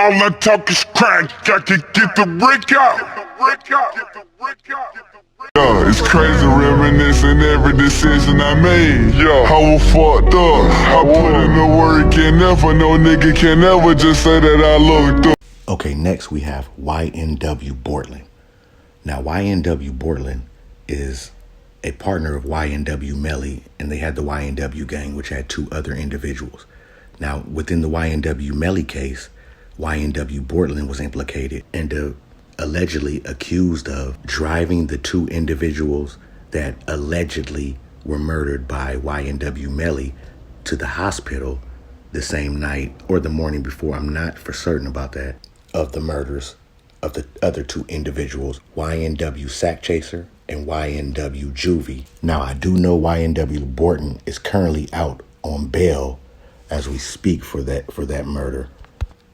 All I talk is crack, I can get the RICO. Yeah, it's crazy reminiscing every decision I made. Yeah, I was fucked up. I put in the work and never, no nigga can ever just say that I looked up. Okay, next we have YNW Bortlen. Now, YNW Bortlen is a partner of YNW Melly, and they had the YNW gang, which had 2 other individuals. Now, within the YNW Melly case, YNW Bortlen was implicated and allegedly accused of driving the 2 individuals that allegedly were murdered by YNW Melly to the hospital the same night or the morning before. I'm not for certain about that, of the murders of the other 2 individuals, YNW Sack Chaser and YNW Juvie. Now, I do know YNW Bortlen is currently out on bail as we speak for that murder,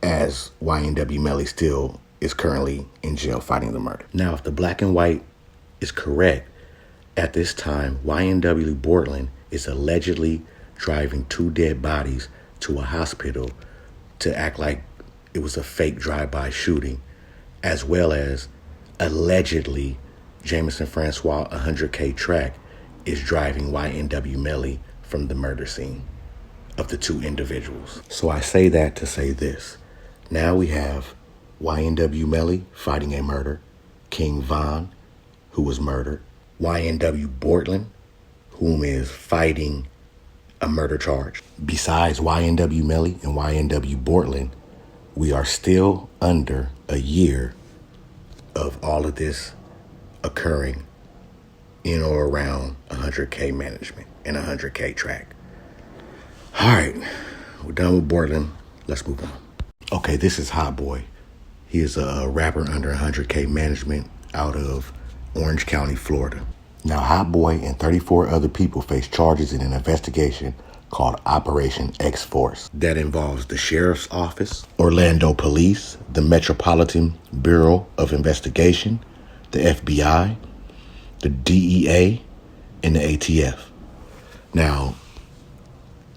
as YNW Melly still is currently in jail fighting the murder. Now, if the black and white is correct, at this time, YNW Bortlen is allegedly driving 2 dead bodies to a hospital to act like it was a fake drive-by shooting, as well as allegedly Jameson Francois 100K Track is driving YNW Melly from the murder scene of the 2 individuals. So I say that to say this. Now we have YNW Melly fighting a murder, King Von, who was murdered, YNW Bortlen, whom is fighting a murder charge. Besides YNW Melly and YNW Bortlen, we are still under a year of all of this occurring in or around 100K management and 100K track. All right, we're done with Bortlen. Let's move on. Okay, this is Hotboii. He is a rapper under 100K management out of Orange County, Florida. Now, Hotboii and 34 other people face charges in an investigation called Operation X-Force that involves the Sheriff's Office, Orlando Police, the Metropolitan Bureau of Investigation, the FBI, the DEA, and the ATF. Now,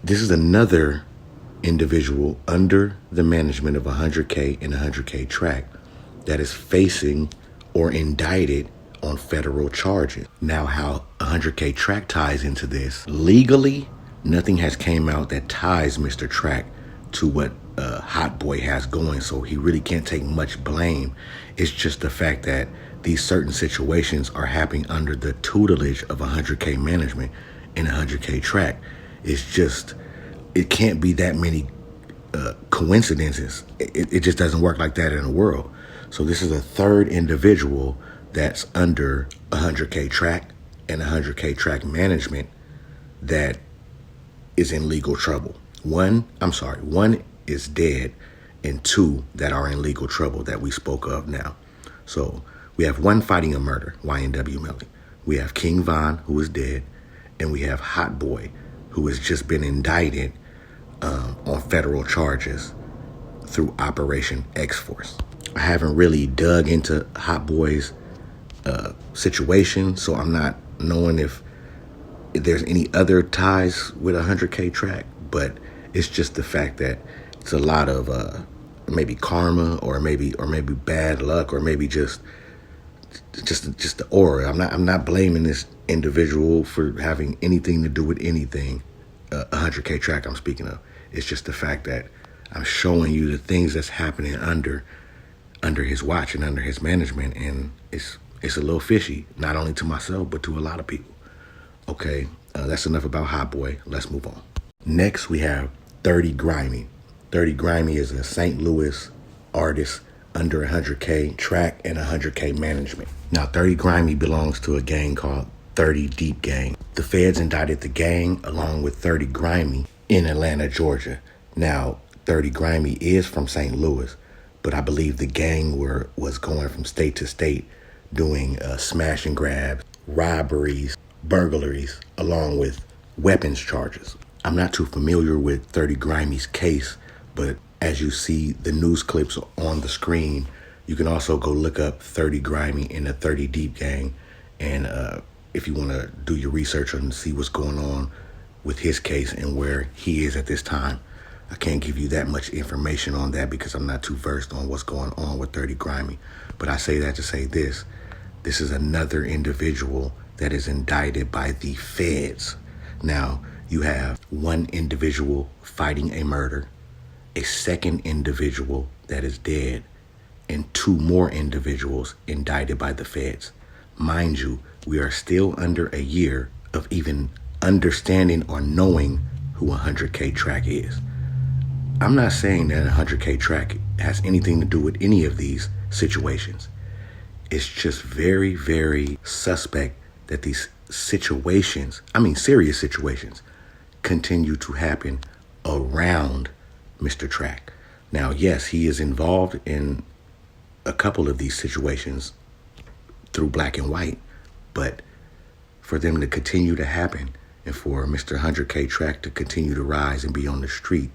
this is another individual under the management of 100K and 100K track that is facing or indicted on federal charges. Now, how 100K track ties into this, legally, nothing has came out that ties Mr. Track to what Hotboii has going, so he really can't take much blame. It's just the fact that these certain situations are happening under the tutelage of 100K management and 100K track. It's just, it can't be that many coincidences. It just doesn't work like that in the world. So this is a third individual that's under 100K track and 100K track management that is in legal trouble. One is dead and 2 that are in legal trouble that we spoke of now. So we have 1 fighting a murder, YNW Melly. We have King Von, who is dead, and we have Hotboii, who has just been indicted on federal charges through Operation X-Force. I haven't really dug into Hotboii's situation, so I'm not knowing if there's any other ties with 100K track, but it's just the fact that it's a lot of maybe karma or maybe bad luck or maybe just the aura. I'm not blaming this individual for having anything to do with anything 100K track I'm speaking of. It's just the fact that I'm showing you the things that's happening under his watch and under his management, and it's a little fishy, not only to myself but to a lot of people. Okay, that's enough about Hotboii. Let's move on. Next, we have 30 Grimy. 30 Grimy is a St. Louis artist under 100K track and 100K management. Now, 30 Grimy belongs to a gang called 30 Deep Gang. The feds indicted the gang along with 30 Grimy in Atlanta, Georgia. Now, 30 Grimy is from St. Louis, but I believe the gang was going from state to state doing smash and grabs, robberies, burglaries, along with weapons charges. I'm not too familiar with 30 Grimy's case, but as you see the news clips on the screen, you can also go look up 30 Grimy and the 30 Deep Gang. And if you want to do your research and see what's going on with his case and where he is at this time, I can't give you that much information on that because I'm not too versed on what's going on with 30 Grimy. But I say that to say this. This is another individual that is indicted by the feds. Now, you have one individual fighting a murder, a second individual that is dead, and two more individuals indicted by the feds. Mind you, we are still under a year of even understanding or knowing who 100K Track is. I'm not saying that 100K Track has anything to do with any of these situations. It's just very, very suspect that these situations, serious situations, continue to happen around Mr. Track. Now, yes, he is involved in a couple of these situations through Black and White, but for them to continue to happen and for Mr. 100K Track to continue to rise and be on the street,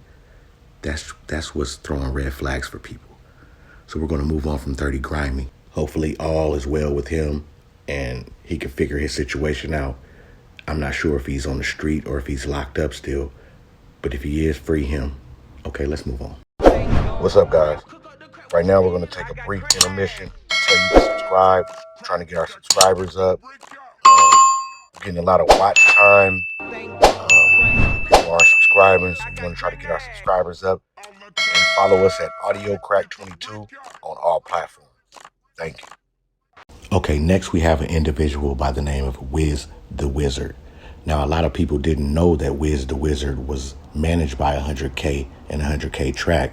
that's what's throwing red flags for people. So we're going to move on from 30 Grimy. Hopefully all is well with him and he can figure his situation out. I'm not sure if he's on the street or if he's locked up still, but if he is, free him. Okay, let's move on. What's up, guys? Right now we're going to take a brief intermission to tell you to subscribe. We're trying to get our subscribers up. We're getting a lot of watch time. People aren't subscribing, so we want to try to get our subscribers up. And follow us at AudioCrack22 on all platforms. Thank you. Okay, next we have an individual by the name of WizDaWizard. Now, a lot of people didn't know that WizDaWizard was managed by 100K and 100K Track,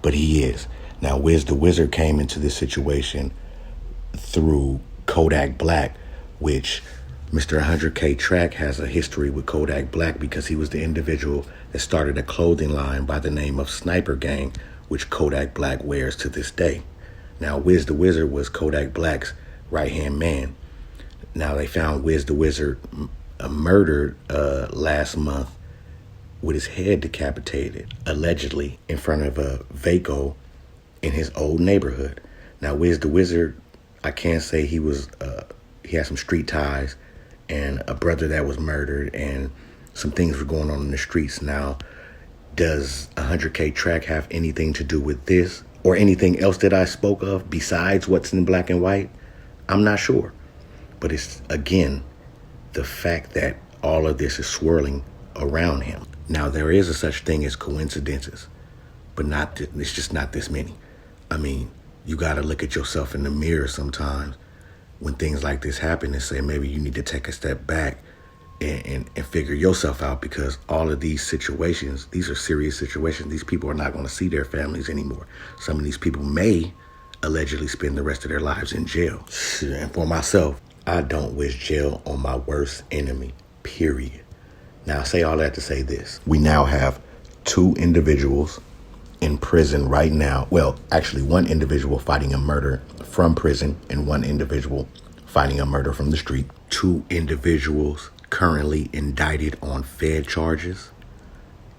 but he is. Now, WizDaWizard came into this situation through Kodak Black, which Mr. 100K Track has a history with Kodak Black because he was the individual that started a clothing line by the name of Sniper Gang, which Kodak Black wears to this day. Now, WizDaWizard was Kodak Black's right-hand man. Now, they found WizDaWizard murdered last month with his head decapitated, allegedly, in front of a VACO in his old neighborhood. Now, WizDaWizard, I can't say he had some street ties and a brother that was murdered and some things were going on in the streets. Now, does 100K Track have anything to do with this or anything else that I spoke of besides what's in Black and White? I'm not sure. But it's, again, the fact that all of this is swirling around him. Now, there is a such thing as coincidences, but it's just not this many. I mean, you got to look at yourself in the mirror sometimes when things like this happen and say maybe you need to take a step back and figure yourself out, because all of these situations, these are serious situations. These people are not going to see their families anymore. Some of these people may allegedly spend the rest of their lives in jail. And for myself, I don't wish jail on my worst enemy, period. Now, I say all that to say this. We now have two individuals in prison right now. Well, actually, one individual fighting a murder from prison and one individual fighting a murder from the street. Two individuals currently indicted on Fed charges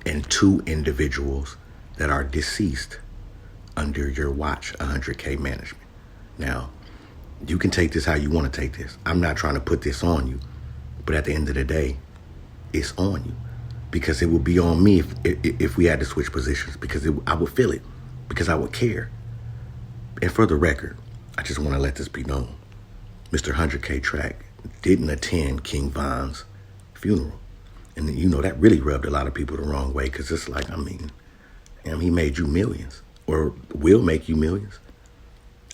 and two individuals that are deceased under your watch, 100K management. Now, you can take this how you want to take this. I'm not trying to put this on you, but at the end of the day, it's on you, because it would be on me if we had to switch positions, because I would feel it, because I would care. And for the record, I just want to let this be known. Mr. 100K Track didn't attend King Von's funeral. And you know, that really rubbed a lot of people the wrong way, because it's like, he made you millions, or will make you millions.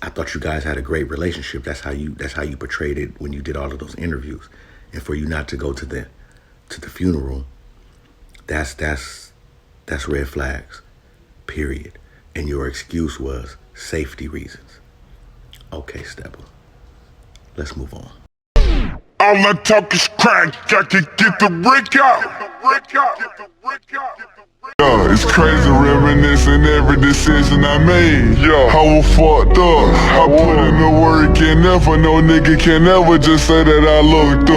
I thought you guys had a great relationship. That's how you portrayed it when you did all of those interviews. And for you not to go to the funeral, that's red flags, period. And your excuse was safety reasons. Okay, Steppa, let's move on. All I talk is crack, I can get the RICO. Yeah, it's crazy reminiscing every decision I made. Yeah, I was fucked up. I put in the work and never no nigga can ever just say that I looked up.